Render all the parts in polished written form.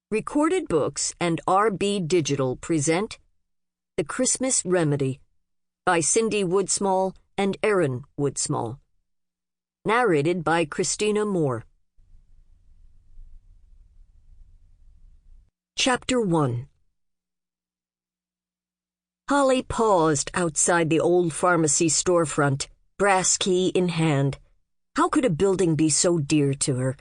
Recorded Books and RB Digital present The Christmas Remedy by Cindy Woodsmall and Aaron Woodsmall. Narrated by Christina Moore. Chapter 1. Holly paused outside the old pharmacy storefront, brass key in hand. How could a building be so dear to her?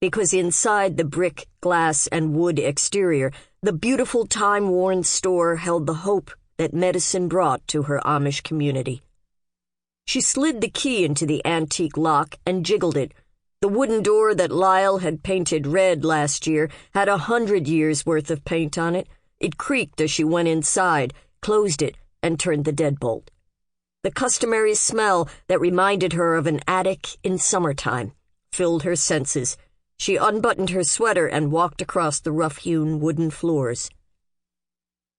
Because inside the brick, glass, and wood exterior, the beautiful time-worn store held the hope that medicine brought to her Amish community. She slid the key into the antique lock and jiggled it. The wooden door that Lyle had painted red last year had 100 years' worth of paint on it. It creaked as she went inside, closed it, and turned the deadbolt. The customary smell that reminded her of an attic in summertime filled her senses. She unbuttoned her sweater and walked across the rough-hewn wooden floors.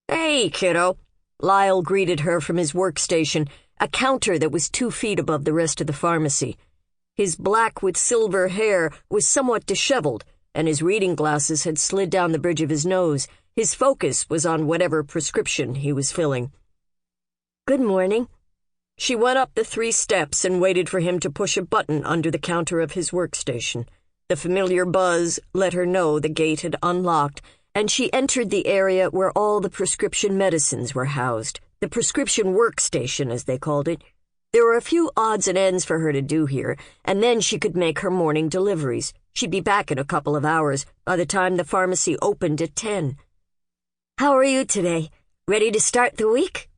"Hey, kiddo," Lyle greeted her from his workstation, a counter that was 2 feet above the rest of the pharmacy. His black with silver hair was somewhat disheveled, and his reading glasses had slid down the bridge of his nose. His focus was on whatever prescription he was filling. "Good morning." She went up the 3 steps and waited for him to push a button under the counter of his workstation. The familiar buzz let her know the gate had unlocked, and she entered the area where all the prescription medicines were housed, the prescription workstation, as they called it. There were a few odds and ends for her to do here, and then she could make her morning deliveries. She'd be back in a couple of hours, by the time the pharmacy opened at 10. "How are you today? Ready to start the week?"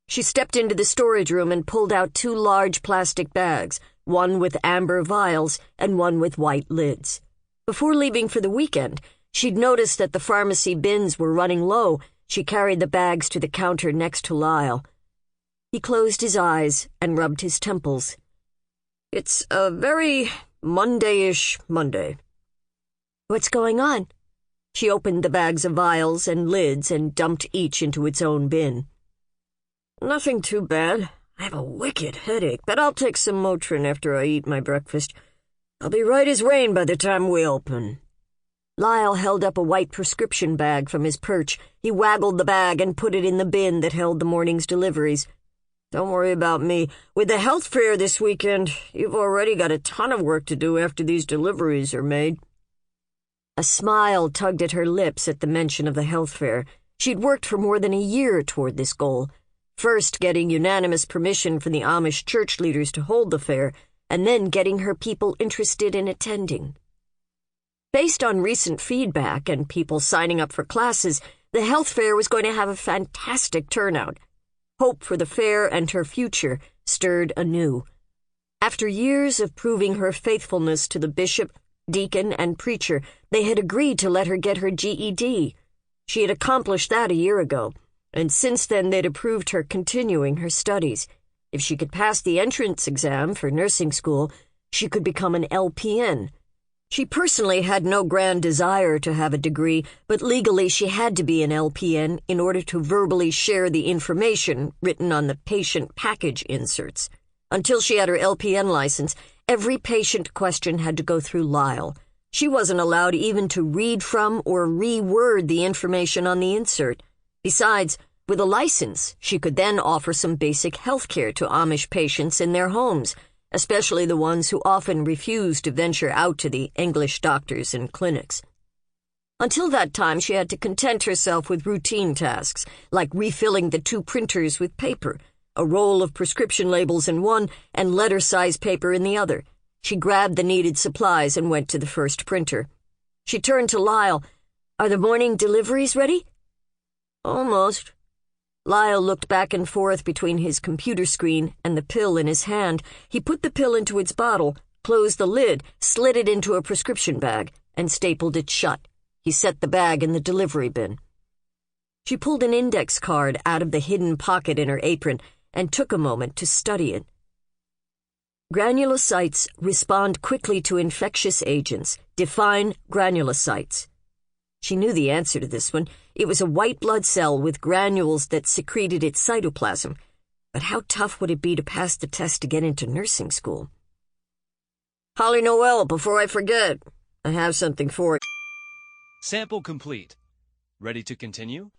She stepped into the storage room and pulled out 2 large plastic bags, one with amber vials and one with white lids. Before leaving for the weekend, she'd noticed that the pharmacy bins were running low. She carried the bags to the counter next to Lyle. He closed his eyes and rubbed his temples. "It's a very Monday-ish Monday." "What's going on?" She opened the bags of vials and lids and dumped each into its own bin. "Nothing too bad. I have a wicked headache, but I'll take some Motrin after I eat my breakfast. I'll be right as rain by the time we open." Lyle held up a white prescription bag from his perch. He waggled the bag and put it in the bin that held the morning's deliveries. "Don't worry about me. With the health fair this weekend, you've already got a ton of work to do after these deliveries are made." A smile tugged at her lips at the mention of the health fair. She'd worked for more than a year toward this goal. First getting unanimous permission from the Amish church leaders to hold the fair, and then getting her people interested in attending. Based on recent feedback and people signing up for classes, the health fair was going to have a fantastic turnout. Hope for the fair and her future stirred anew. After years of proving her faithfulness to the bishop, deacon, and preacher, they had agreed to let her get her GED. She had accomplished that a year ago, and since then they'd approved her continuing her studies. If she could pass the entrance exam for nursing school, she could become an LPN. She personally had no grand desire to have a degree, but legally she had to be an LPN in order to verbally share the information written on the patient package inserts. Until she had her LPN license, every patient question had to go through Lyle. She wasn't allowed even to read from or reword the information on the insert. Besides, with a license, she could then offer some basic health care to Amish patients in their homes, especially the ones who often refused to venture out to the English doctors and clinics. Until that time, she had to content herself with routine tasks, like refilling the 2 printers with paper, a roll of prescription labels in one and letter-size paper in the other. She grabbed the needed supplies and went to the first printer. She turned to Lyle. "Are the morning deliveries ready?" "Almost." Lyle looked back and forth between his computer screen and the pill in his hand. He put the pill into its bottle, closed the lid, slid it into a prescription bag, and stapled it shut. He set the bag in the delivery bin. She pulled an index card out of the hidden pocket in her apron and took a moment to study it. Granulocytes respond quickly to infectious agents. Define granulocytes. She knew the answer to this one. It was a white blood cell with granules that secreted its cytoplasm. But how tough would it be to pass the test to get into nursing school? "Holly Noel, before I forget, I have something for you." Sample complete. Ready to continue?